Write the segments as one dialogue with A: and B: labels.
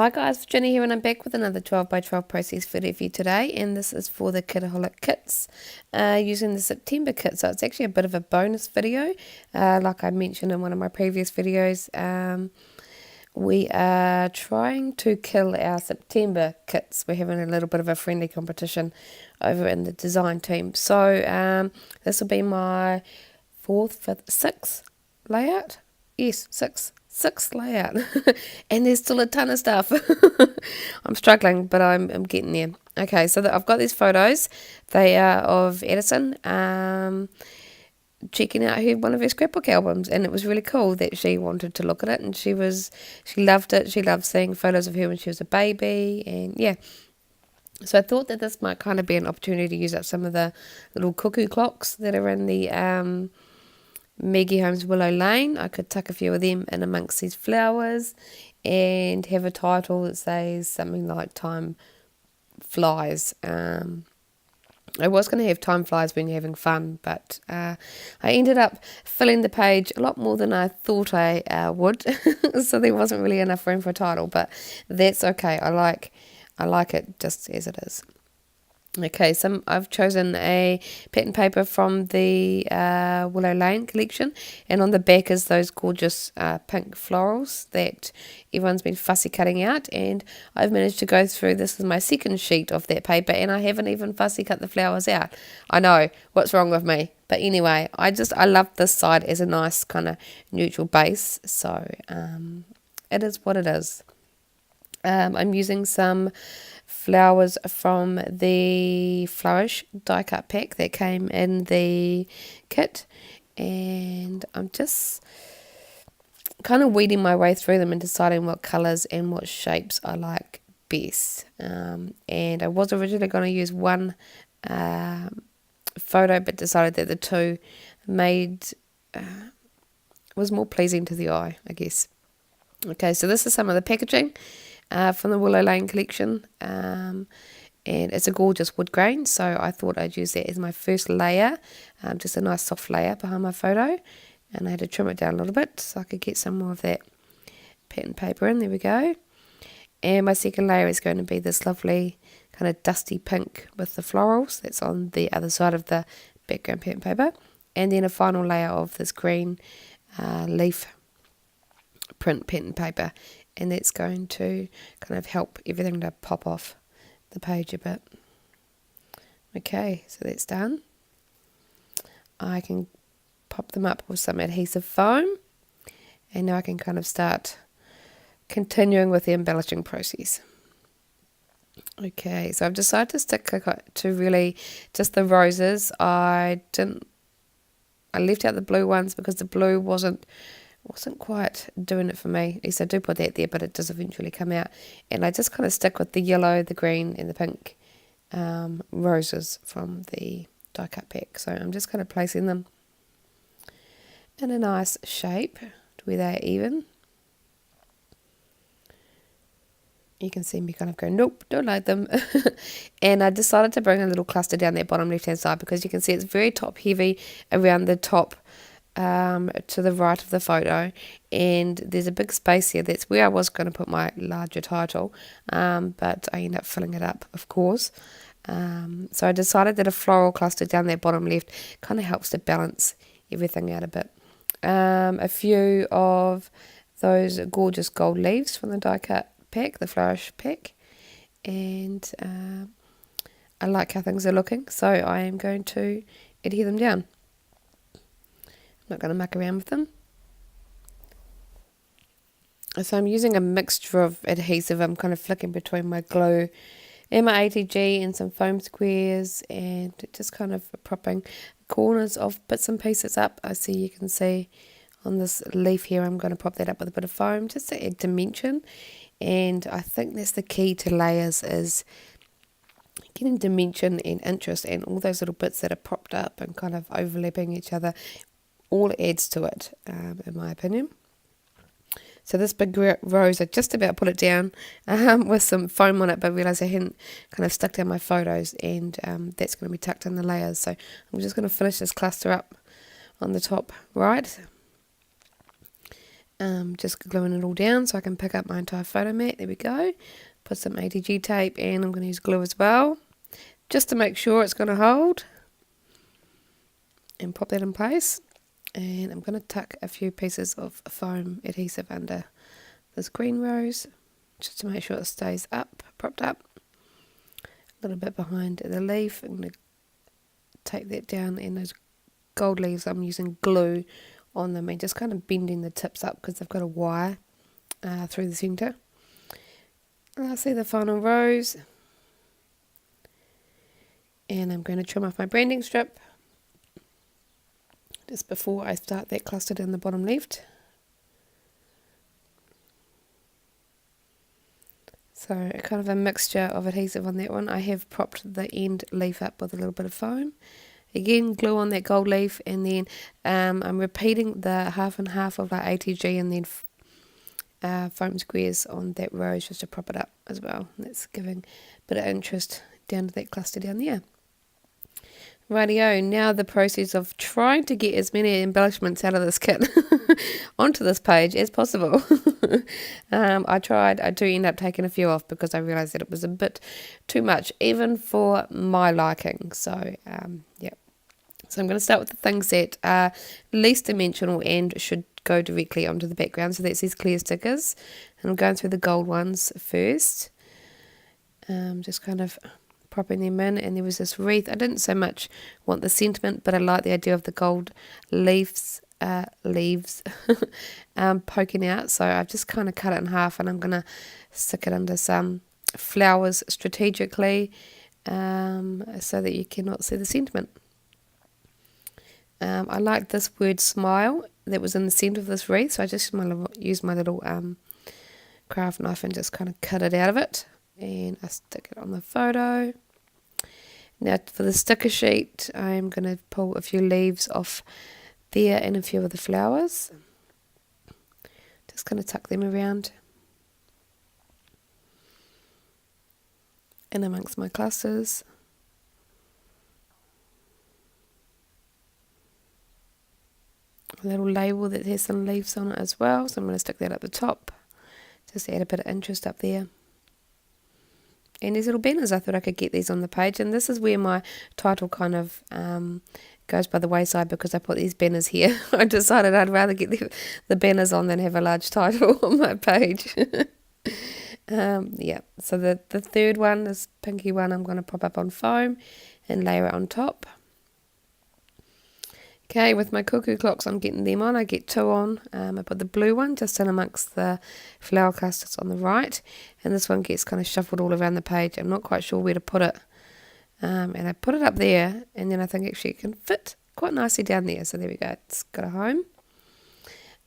A: Hi guys, Jenny here and I'm back with another 12 by 12 process video for you today, and this is for the Kitaholic Kits using the September kit. So it's actually a bit of a bonus video. Like I mentioned in one of my previous videos, we are trying to kill our September kits. We're having a little bit of a friendly competition over in the design team. So this will be my fourth, fifth, sixth layout. Yes, sixth layout. And there's still a ton of stuff. I'm struggling, but I'm getting there. Okay, so I've got these photos. They are of Edison checking out one of her scrapbook albums, and it was really cool that she wanted to look at it, and she loved it. She loved seeing photos of her when she was a baby, and yeah. So I thought that this might kind of be an opportunity to use up some of the little cuckoo clocks that are in the Maggie Holmes Willow Lane. I could tuck a few of them in amongst these flowers and have a title that says something like Time Flies. I was going to have Time Flies when you're having fun, but I ended up filling the page a lot more than I thought I would. So there wasn't really enough room for a title, but that's okay. I like it just as it is. Okay, so I've chosen a pattern paper from the Willow Lane collection, and on the back is those gorgeous pink florals that everyone's been fussy cutting out, and I've managed to go through. This is my second sheet of that paper, and I haven't even fussy cut the flowers out. I know, what's wrong with me? But anyway, I love this side as a nice kind of neutral base, so it is what it is. I'm using some flowers from the Flourish die cut pack that came in the kit, and I'm just kind of weeding my way through them and deciding what colours and what shapes I like best. And I was originally going to use one photo, but decided that the two was more pleasing to the eye, I guess. Okay, so this is some of the packaging from the Willow Lane collection, and it's a gorgeous wood grain, so I thought I'd use that as my first layer, just a nice soft layer behind my photo, and I had to trim it down a little bit so I could get some more of that pattern paper in. There we go. And my second layer is going to be this lovely kind of dusty pink with the florals that's on the other side of the background pattern paper, and then a final layer of this green leaf print pattern paper, and that's going to kind of help everything to pop off the page a bit. Okay, so that's done. I can pop them up with some adhesive foam, and now I can kind of start continuing with the embellishing process. Okay, so I've decided to stick to really just the roses. I left out the blue ones because the blue wasn't quite doing it for me. At least I do put that there, but it does eventually come out. And I just kind of stick with the yellow, the green, and the pink roses from the die cut pack. So I'm just kind of placing them in a nice shape to where they're even. You can see me kind of go, nope, don't like them. And I decided to bring a little cluster down that bottom left hand side, because you can see it's very top heavy around the top to the right of the photo, and there's a big space here. That's where I was going to put my larger title, but I end up filling it up, of course. So I decided that a floral cluster down that bottom left kind of helps to balance everything out a bit. A few of those gorgeous gold leaves from the die cut pack, the Flourish pack, and I like how things are looking, so I am going to adhere them down. Not going to muck around with them. So I'm using a mixture of adhesive. I'm kind of flicking between my glue and my ATG and some foam squares, and just kind of propping corners of bits and pieces up. You can see on this leaf here, I'm going to prop that up with a bit of foam just to add dimension. And I think that's the key to layers, is getting dimension and interest, and all those little bits that are propped up and kind of overlapping each other all adds to it, in my opinion. So this big rose, I just about put it down with some foam on it, but realised I hadn't kind of stuck down my photos, and that's going to be tucked in the layers. So I'm just going to finish this cluster up on the top right, Just gluing it all down so I can pick up my entire photo mat. There we go. Put some ATG tape, and I'm going to use glue as well, just to make sure it's going to hold. And pop that in place. And I'm going to tuck a few pieces of foam adhesive under this green rose, just to make sure it stays up, propped up. A little bit behind the leaf. I'm going to tape that down, and those gold leaves I'm using glue on them and just kind of bending the tips up because they've got a wire through the centre. And I see the final rose, and I'm going to trim off my branding strip just before I start that cluster down the bottom left. So kind of a mixture of adhesive on that one. I have propped the end leaf up with a little bit of foam. Again, glue on that gold leaf, and then I'm repeating the half and half of our ATG, and then foam squares on that rose just to prop it up as well. That's giving a bit of interest down to that cluster down there. Rightio, now the process of trying to get as many embellishments out of this kit onto this page as possible. I do end up taking a few off because I realised that it was a bit too much, even for my liking. So, yeah. So I'm going to start with the things that are least dimensional and should go directly onto the background. So that's these clear stickers. And I'm going through the gold ones first. Just kind of propping them in, and there was this wreath. I didn't so much want the sentiment, but I like the idea of the gold leaves poking out, so I've just kind of cut it in half, and I'm going to stick it under some flowers strategically so that you cannot see the sentiment. I like this word smile that was in the centre of this wreath, so I just used my little craft knife and just kind of cut it out of it. And I stick it on the photo. Now for the sticker sheet, I'm going to pull a few leaves off there and a few of the flowers. Just going to tuck them around in amongst my clusters. A little label that has some leaves on it as well, so I'm going to stick that at the top. Just add a bit of interest up there. And these little banners, I thought I could get these on the page, and this is where my title kind of goes by the wayside because I put these banners here. I decided I'd rather get the banners on than have a large title on my page. Yeah, so the third one, this pinky one, I'm going to pop up on foam and layer it on top. Okay, with my cuckoo clocks, I'm getting them on. I get two on. I put the blue one just in amongst the flower clusters on the right, and this one gets kind of shuffled all around the page. I'm not quite sure where to put it, and I put it up there, and then I think actually it can fit quite nicely down there. So there we go. It's got a home.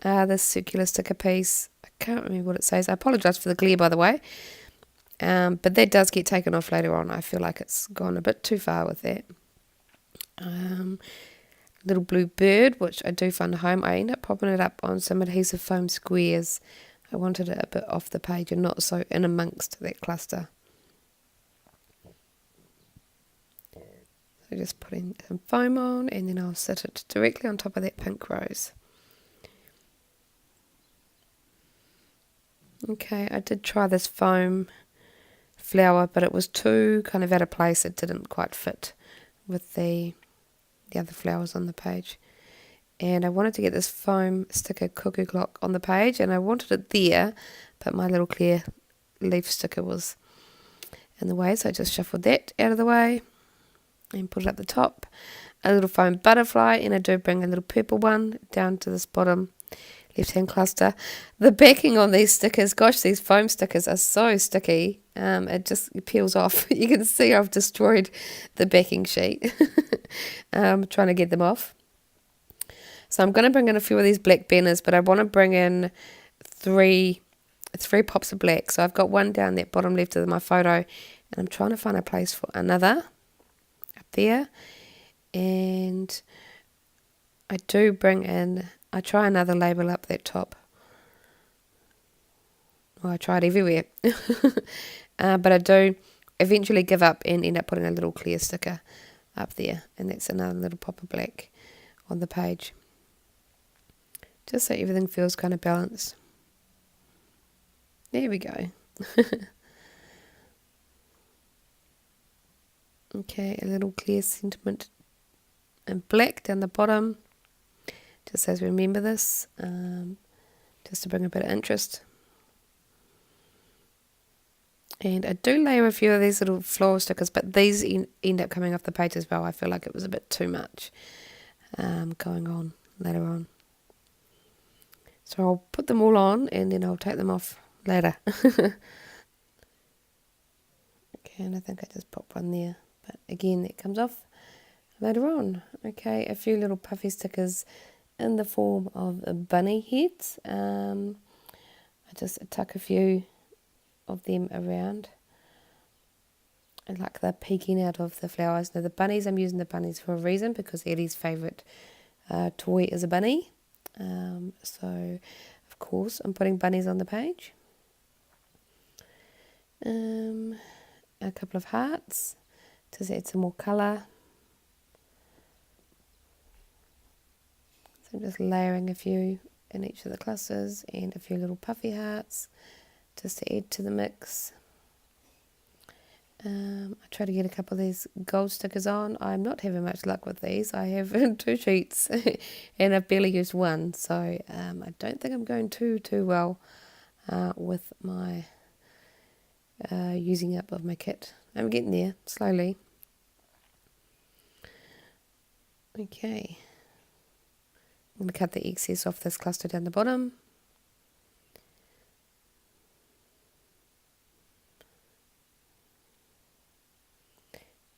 A: This circular sticker piece, I can't remember what it says. I apologise for the glare, by the way, but that does get taken off later on. I feel like it's gone a bit too far with that. Little blue bird, which I do find a home. I end up popping it up on some adhesive foam squares. I wanted it a bit off the page and not so in amongst that cluster. So just putting some foam on, and then I'll sit it directly on top of that pink rose. Okay, I did try this foam flower, but it was too kind of out of place. It didn't quite fit with the other flowers on the page, and I wanted to get this foam sticker cuckoo clock on the page, and I wanted it there, but my little clear leaf sticker was in the way, so I just shuffled that out of the way and put it up the top. A little foam butterfly, and I do bring a little purple one down to this bottom left hand cluster. The backing on these stickers, gosh, these foam stickers are so sticky, it just peels off. You can see I've destroyed the backing sheet. Trying to get them off. So I'm going to bring in a few of these black banners, but I want to bring in three pops of black. So I've got one down that bottom left of my photo, and I'm trying to find a place for another up there. And I do bring in, I try another label up that top. Well, I try it everywhere. But I do eventually give up and end up putting a little clear sticker up there, and that's another little pop of black on the page. just so everything feels kind of balanced. There we go. Okay, a little clear sentiment in black down the bottom, just as we remember this, just to bring a bit of interest. And I do layer a few of these little floral stickers, but these end up coming off the page as well. I feel like it was a bit too much going on later on. So I'll put them all on and then I'll take them off later. Okay, and I think I just popped one there. But again, that comes off later on. Okay, a few little puffy stickers in the form of bunny heads. I just tuck a few of them around. I like the peeking out of the flowers. Now the bunnies, I'm using the bunnies for a reason, because Eddie's favourite toy is a bunny. So of course I'm putting bunnies on the page. A couple of hearts to add some more colour. So I'm just layering a few in each of the clusters, and a few little puffy hearts just to add to the mix. I try to get a couple of these gold stickers on. I'm not having much luck with these. I have 2 sheets and I've barely used one, so I don't think I'm going too well with my using up of my kit. I'm getting there slowly. Okay, I'm going to cut the excess off this cluster down the bottom.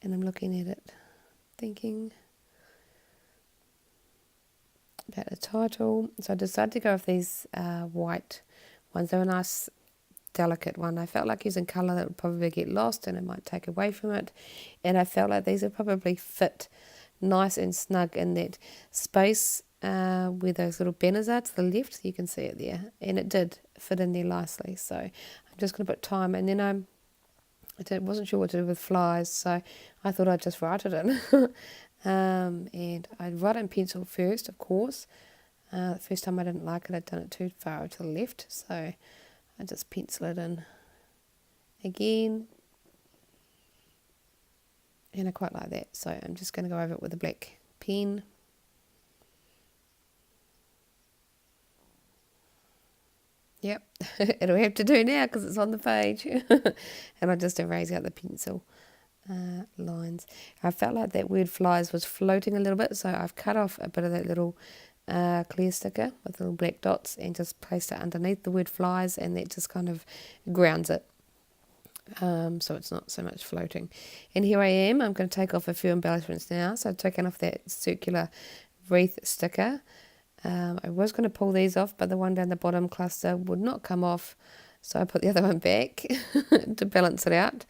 A: And I'm looking at it, thinking about the title. So I decided to go with these white ones. They were a nice, delicate one. I felt like using colour that would probably get lost and it might take away from it. And I felt like these would probably fit nice and snug in that space where those little banners are to the left. So you can see it there. And it did fit in there nicely. So I'm just going to put time, and then I wasn't sure what to do with flies, so I thought I'd just write it in. And I'd write it in pencil first, of course. The first time I didn't like it, I'd done it too far to the left, so I just pencil it in again. And I quite like that, so I'm just going to go over it with a black pen. Yep, it'll have to do now because it's on the page. And I just erase out the pencil lines. I felt like that word flies was floating a little bit, so I've cut off a bit of that little clear sticker with little black dots and just placed it underneath the word flies, and that just kind of grounds it. So it's not so much floating. And here I am. I'm going to take off a few embellishments now. So I've taken off that circular wreath sticker. I was going to pull these off, but the one down the bottom cluster would not come off, so I put the other one back to balance it out,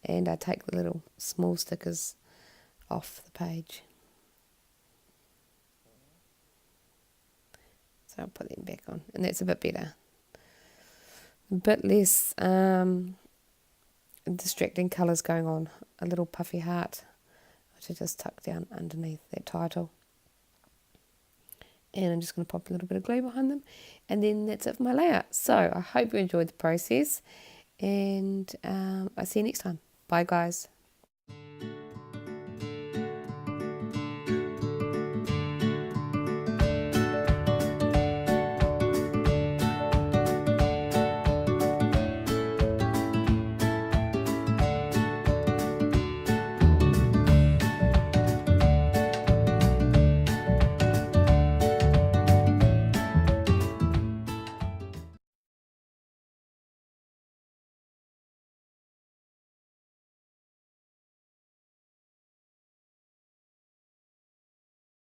A: and I take the little small stickers off the page. So I'll put them back on, and that's a bit better. A bit less distracting colours going on. A little puffy heart, which I just tuck down underneath that title. And I'm just going to pop a little bit of glue behind them, and then that's it for my layout. So I hope you enjoyed the process, and I'll see you next time. Bye guys.